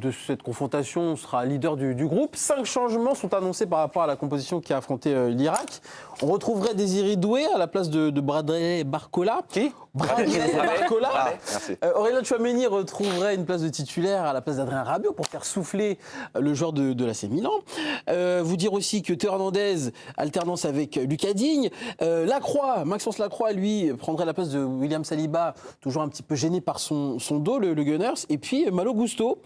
de cette confrontation sera leader du groupe. 5 changements sont annoncés par rapport à la composition qui a affronté l'Irak. On retrouverait Désiré Doué à la place de Bradley Barcola. Qui ? Bradley Barcola. Merci. Aurélien Tchouaméni retrouverait une place de titulaire à la place d'Adrien Rabiot pour faire souffler le joueur de l'AC Milan. Vous dire aussi que Théo Hernandez, alternance avec Lucas Digne. Maxence Lacroix, lui, prendrait la place de William Saliba, toujours un petit peu gêné par son dos, le Gunners. Et puis Malo Gusto,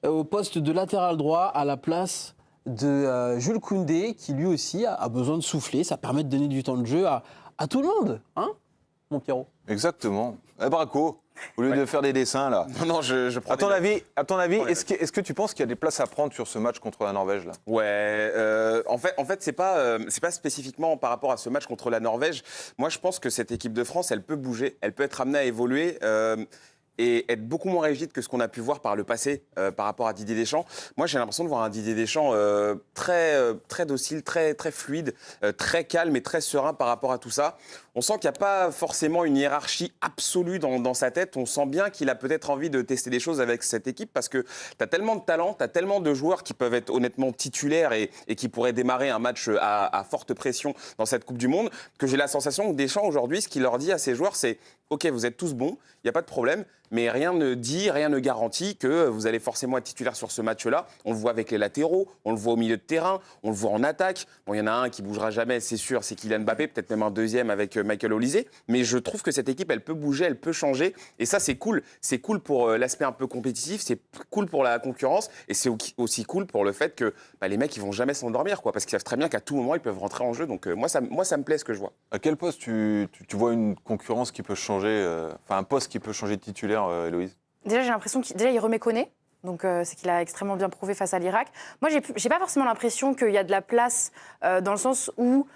au poste de latéral droit, à la place de Jules Koundé, qui lui aussi a besoin de souffler. Ça permet de donner du temps de jeu à tout le monde, hein, mon Pierrot? Exactement. Braco, au lieu de faire des dessins, là. Non, je prends À ton avis, est-ce que tu penses qu'il y a des places à prendre sur ce match contre la Norvège, là ? Ouais, en fait, c'est pas spécifiquement par rapport à ce match contre la Norvège. Moi, je pense que cette équipe de France, elle peut bouger, elle peut être amenée à évoluer. Et être beaucoup moins rigide que ce qu'on a pu voir par le passé par rapport à Didier Deschamps. Moi, j'ai l'impression de voir un Didier Deschamps très docile, très fluide, très calme et très serein par rapport à tout ça. On sent qu'il n'y a pas forcément une hiérarchie absolue dans sa tête. On sent bien qu'il a peut-être envie de tester des choses avec cette équipe parce que tu as tellement de talent, tu as tellement de joueurs qui peuvent être honnêtement titulaires et qui pourraient démarrer un match à forte pression dans cette Coupe du Monde, que j'ai la sensation que Deschamps, aujourd'hui, ce qu'il leur dit à ses joueurs, c'est « Ok, vous êtes tous bons, il n'y a pas de problème, mais rien ne garantit que vous allez forcément être titulaire sur ce match-là. » On le voit avec les latéraux, on le voit au milieu de terrain, on le voit en attaque. Bon, il y en a un qui bougera jamais, c'est sûr, c'est Kylian Mbappé, peut-être même un deuxième avec Michael Olise. Mais je trouve que cette équipe, elle peut bouger, elle peut changer. Et ça, c'est cool. C'est cool pour l'aspect un peu compétitif, c'est cool pour la concurrence. Et c'est aussi cool pour le fait que les mecs, ils vont jamais s'endormir, quoi, parce qu'ils savent très bien qu'à tout moment, ils peuvent rentrer en jeu. Donc moi, ça me plaît ce que je vois. À quel poste tu vois une concurrence qui peut changer, un poste qui peut changer de titulaire, Héloïse ? Déjà, j'ai l'impression qu'il remet Koné. Donc, c'est qu'il a extrêmement bien prouvé face à l'Irak. Moi, j'ai pas forcément l'impression qu'il y a de la place dans le sens où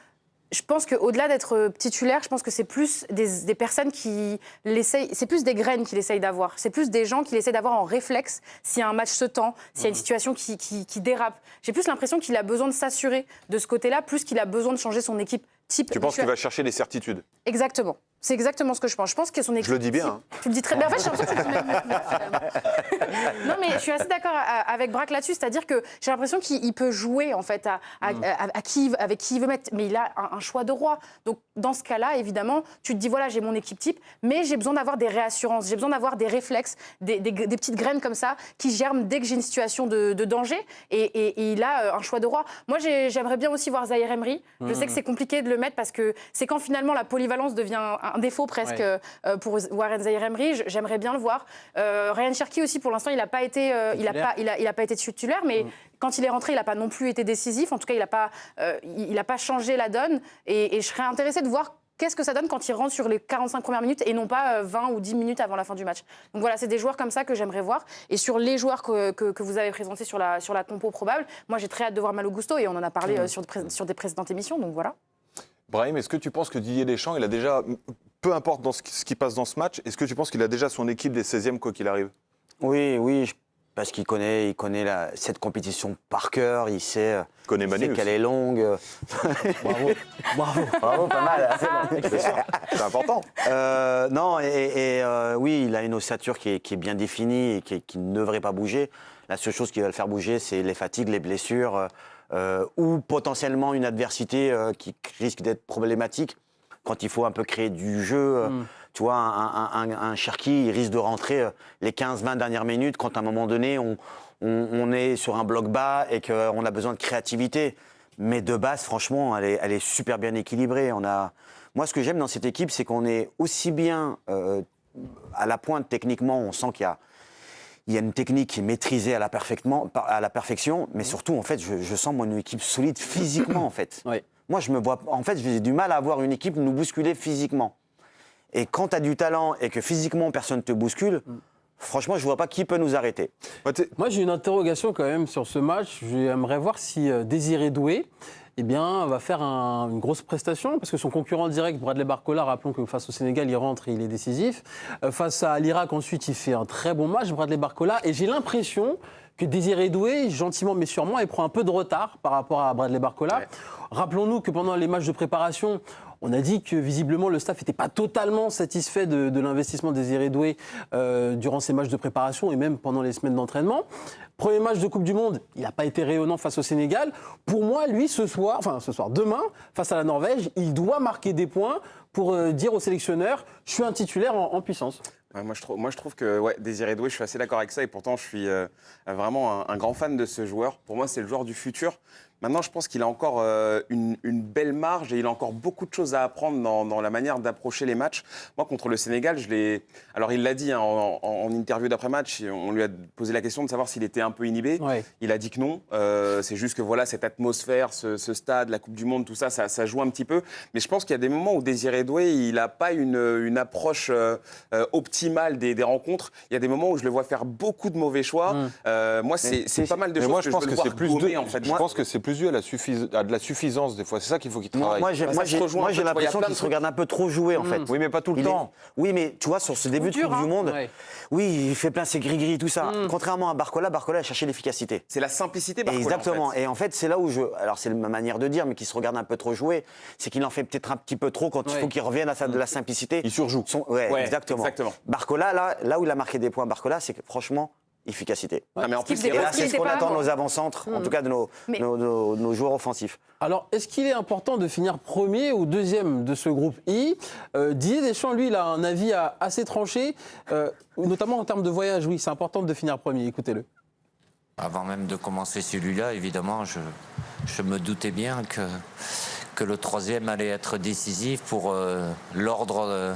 je pense qu'au-delà d'être titulaire, je pense que c'est plus des personnes qui l'essayent, c'est plus des graines qu'il essaye d'avoir. C'est plus des gens qu'il essaie d'avoir en réflexe s'il y a un match se tend, s'il y a une situation qui dérape. J'ai plus l'impression qu'il a besoin de s'assurer de ce côté-là, plus qu'il a besoin de changer son équipe type. Tu penses qu'il va chercher des certitudes ? Exactement. C'est exactement ce que je pense. Je pense que son équipe. Je le dis bien. Hein. Tu le dis très bien. En fait, j'ai l'impression que tu le dis même. Non, mais je suis assez d'accord avec Braque là-dessus. C'est-à-dire que j'ai l'impression qu'il peut jouer en fait avec qui il veut mettre. Mais il a un choix de roi. Donc dans ce cas-là, évidemment, tu te dis voilà, j'ai mon équipe type, mais j'ai besoin d'avoir des réassurances, j'ai besoin d'avoir des réflexes, des petites graines comme ça qui germent dès que j'ai une situation de danger. Et il a un choix de roi. Moi, j'aimerais bien aussi voir Zahir Emery. Je sais que c'est compliqué de le mettre parce que c'est quand finalement la polyvalence devient un défaut presque pour Warren Zahir Emery. J'aimerais bien le voir. Ryan Cherki aussi, pour l'instant, il n'a pas été, il a pas été titulaire, mais quand il est rentré, il n'a pas non plus été décisif. En tout cas, il n'a pas changé la donne. Et je serais intéressée de voir qu'est-ce que ça donne quand il rentre sur les 45 premières minutes et non pas 20 ou 10 minutes avant la fin du match. Donc voilà, c'est des joueurs comme ça que j'aimerais voir. Et sur les joueurs que vous avez présentés sur la compo probable, moi j'ai très hâte de voir Malo Gusto et on en a parlé sur des précédentes émissions. Donc voilà. Brahim, est-ce que tu penses que Didier Deschamps, il a déjà, peu importe dans ce qui passe dans ce match, est-ce que tu penses qu'il a déjà son équipe des 16e quoi qu'il arrive ? Oui, parce qu'il connaît cette compétition par cœur, il sait qu'elle est longue. Bravo, pas mal. C'est important. Oui, il a une ossature qui est bien définie et qui ne devrait pas bouger. La seule chose qui va le faire bouger, c'est les fatigues, les blessures ou potentiellement une adversité qui risque d'être problématique quand il faut un peu créer du jeu. Tu vois, un Cherki, il risque de rentrer les 15-20 dernières minutes quand à un moment donné, on est sur un bloc bas et qu'on a besoin de créativité. Mais de base, franchement, elle est super bien équilibrée. Moi, ce que j'aime dans cette équipe, c'est qu'on est aussi bien à la pointe techniquement, on sent qu'il y a une technique qui est maîtrisée à la perfection, mais surtout, en fait, je sens une équipe solide physiquement, en fait. Oui. Moi, j'ai du mal à avoir une équipe nous bousculer physiquement. Et quand tu as du talent et que physiquement, personne ne te bouscule, franchement, je ne vois pas qui peut nous arrêter. Moi, j'ai une interrogation quand même sur ce match. J'aimerais voir si Désiré Doué va faire une grosse prestation, parce que son concurrent direct, Bradley Barcola, rappelons que face au Sénégal, il rentre et il est décisif. Face à l'Irak, ensuite, il fait un très bon match, Bradley Barcola, et j'ai l'impression que Désiré Doué, gentiment mais sûrement, il prend un peu de retard par rapport à Bradley Barcola. Ouais. Rappelons-nous que pendant les matchs de préparation, On a dit que visiblement le staff n'était pas totalement satisfait de l'investissement des Désiré Doué durant ces matchs de préparation et même pendant les semaines d'entraînement. Premier match de Coupe du Monde, il n'a pas été rayonnant face au Sénégal. Pour moi, lui, demain, face à la Norvège, il doit marquer des points pour dire au sélectionneur, je suis un titulaire en puissance. Ouais, moi, je trouve que Désiré Doué, je suis assez d'accord avec ça et pourtant, je suis vraiment un grand fan de ce joueur. Pour moi, c'est le joueur du futur. Maintenant, je pense qu'il a encore une belle marge et il a encore beaucoup de choses à apprendre dans la manière d'approcher les matchs. Moi, contre le Sénégal, alors, il l'a dit en interview d'après-match, on lui a posé la question de savoir s'il était un peu inhibé. Ouais. Il a dit que non. C'est juste que voilà, cette atmosphère, ce stade, la Coupe du Monde, tout ça, ça joue un petit peu. Mais je pense qu'il y a des moments où Désiré Doué, il n'a pas une approche optimale des rencontres. Il y a des moments où je le vois faire beaucoup de mauvais choix. Moi, c'est pas mal de Mais choses moi, je que pense je veux que le c'est voir plus gommer, dû. en fait. Je pense que c'est plus dû à de la suffisance des fois. C'est ça qu'il faut qu'il travaille. Moi, ça j'ai se rejoint un peu, j'ai tu vois, il y a l'impression plein de qu'il se trucs. regarde un peu trop jouer, en fait. Oui, mais pas tout le temps. Oui, mais tu vois, sur ce début de dur, Coupe du Monde, Ouais. oui, il fait plein ses gris-gris, tout ça. Contrairement à Barcola a cherché l'efficacité. C'est la simplicité, Barcola, Exactement. en fait. Et en fait, c'est là où alors c'est ma manière de dire, mais qui se regarde un peu trop jouer, c'est qu'il en fait peut-être un petit peu trop quand il faut qu'il revienne à de la simplicité. Il surjoue. Ouais, exactement. exactement. Là où il a marqué des points, Barcola, c'est que franchement, efficacité. Ah, mais en plus, Skip Et des là, Parce c'est qu'il ce qu'on était pas attend de avant. nos avant-centres, en tout cas de Mais- nos joueurs offensifs. Alors, est-ce qu'il est important de finir premier ou deuxième de ce groupe I Didier Deschamps, lui, il a un avis assez tranché, notamment en termes de voyage. Oui, c'est important de finir premier, écoutez-le. Avant même de commencer celui-là, évidemment, je me doutais bien que le troisième allait être décisif pour l'ordre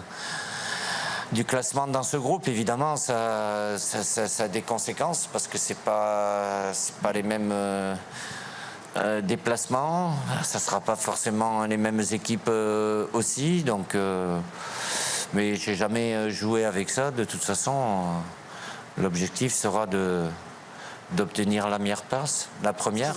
du classement dans ce groupe. Évidemment, ça a des conséquences parce que c'est pas les mêmes déplacements. Ça sera pas forcément les mêmes équipes aussi. Donc, mais j'ai jamais joué avec ça. De toute façon, l'objectif sera d'obtenir la meilleure place, la première.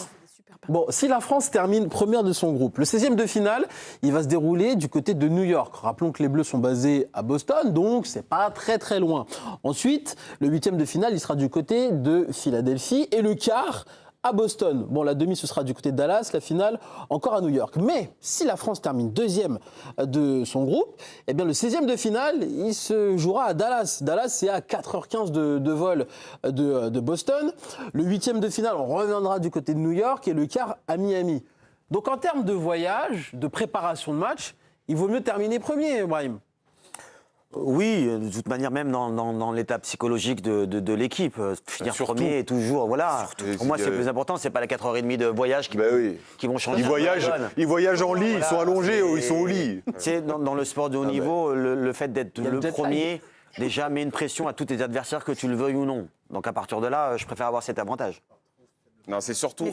Bon, si la France termine première de son groupe, le 16e de finale, il va se dérouler du côté de New York. Rappelons que les Bleus sont basés à Boston, donc c'est pas très très loin. Ensuite, le 8e de finale, il sera du côté de Philadelphie et le quart à Boston. Bon, la demi, ce sera du côté de Dallas, la finale encore à New York. Mais si la France termine deuxième de son groupe, eh bien le 16e de finale, il se jouera à Dallas. Dallas, c'est à 4h15 de vol de Boston. Le 8e de finale, on reviendra du côté de New York et le quart à Miami. Donc en termes de voyage, de préparation de match, il vaut mieux terminer premier, Brahim. Oui, de toute manière, même dans l'état psychologique de l'équipe, finir Surtout. premier est toujours, voilà. Pour moi, c'est le plus important, c'est pas les 4h30 de voyage qui vont changer. Ils voyagent en lit, ils sont allongés ou ils sont au lit. C'est dans le sport de haut niveau, le fait d'être Il y a le le jet lag. premier, déjà met une pression à tous tes adversaires, que tu le veuilles ou non. Donc à partir de là, je préfère avoir cet avantage. Non, c'est surtout.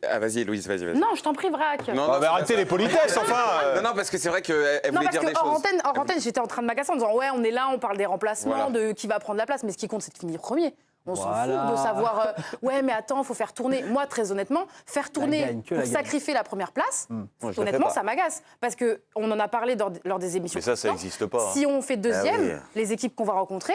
Ah, vas-y, Louise, vas-y. Non, je t'en prie, Vrac. Non, Ah, mais arrêtez les politesses, enfin. Non, parce que c'est vrai qu'elle Non, voulait parce dire des que hors choses. antenne, j'étais en train de m'agacer en disant ouais, on est là, on parle des remplacements, Voilà. de qui va prendre la place, mais ce qui compte, c'est de finir premier. On s'en Voilà. fout de savoir ouais, mais attends, faut faire tourner. Moi, très honnêtement, faire tourner gagne, que la pour gagne. sacrifier la première place, Moi, je le fais honnêtement, pas. ça m'agace. Parce qu'on en a parlé lors des émissions. Mais ça précédentes. n'existe pas. Si on fait deuxième, Ah oui. les équipes qu'on va rencontrer.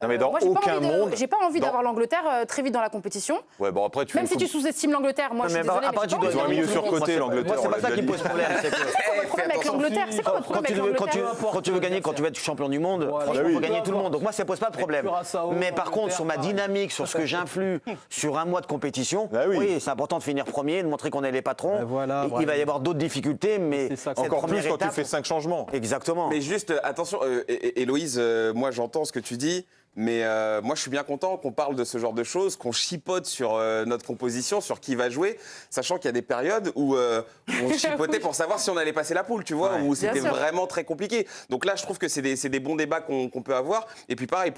Non, mais dans moi, j'ai pas aucun envie monde- j'ai pas envie dans- d'avoir l'Angleterre très vite dans la compétition. Ouais, bon, après, tu Même fais si une tu sous-estimes l'Angleterre, moi, je suis Mais désolée. après, mais j'ai tu pas dois- envie Ils ont un milieu d'avoir surcoté, l'Angleterre. l'Angleterre. Moi, c'est on pas l'a ça déjà qui dit. pose problème. C'est que C'est quoi votre problème avec l'Angleterre C'est quoi votre problème avec l'Angleterre quand tu veux gagner, quand tu veux être champion du monde, Voilà. franchement, Oui. il faut gagner tout le monde. Donc moi, ça pose pas de problème. Curaçao, Mais par contre, sur ma Angleterre, dynamique, sur ce que j'influe sur un mois de compétition, Bah oui. oui, c'est important de finir premier, de montrer qu'on est les patrons. Bah voilà, Et il va y avoir d'autres difficultés, mais C'est ça. cette Encore plus première quand tu étape- fais 5 changements. Exactement. Mais juste, attention, Héloïse, moi j'entends ce que tu dis, mais moi je suis bien content qu'on parle de ce genre de choses, qu'on chipote sur notre composition, sur qui va jouer, sachant qu'il y a des périodes où on chipotait pour savoir si on allait passer la poule, tu vois, où c'était sûr. vraiment très compliqué. Donc là, je trouve que c'est des bons débats qu'on peut avoir. Et puis pareil,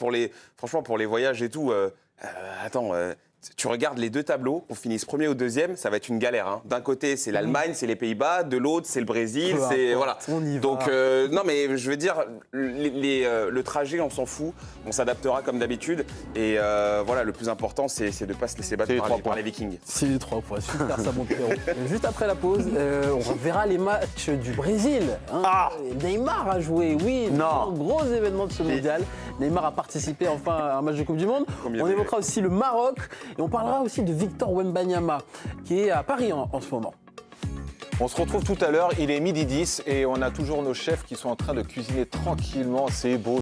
franchement, pour les voyages et tout, attends... tu regardes les deux tableaux, qu'on finisse premier ou deuxième, ça va être une galère. Hein. D'un côté, c'est l'Allemagne, c'est les Pays-Bas. De l'autre, c'est le Brésil. Peu C'est importe, voilà. on y va. Donc non, mais je veux dire, le trajet, on s'en fout. On s'adaptera comme d'habitude. Et voilà, le plus important, c'est de ne pas se laisser battre C'est les par 3 les points. Vikings. C'est les 3 points. Super, ça, mon Pierrot. Juste après la pause, on verra les matchs du Brésil. Hein. Neymar a joué, oui. Non. Gros événement de ce mondial. Neymar a participé enfin à un match de Coupe du Monde. Combien On de évoquera aussi le Maroc. Et on parlera aussi de Victor Wembanyama, qui est à Paris en ce moment. On se retrouve tout à l'heure, il est 12h10 et on a toujours nos chefs qui sont en train de cuisiner tranquillement. C'est beau,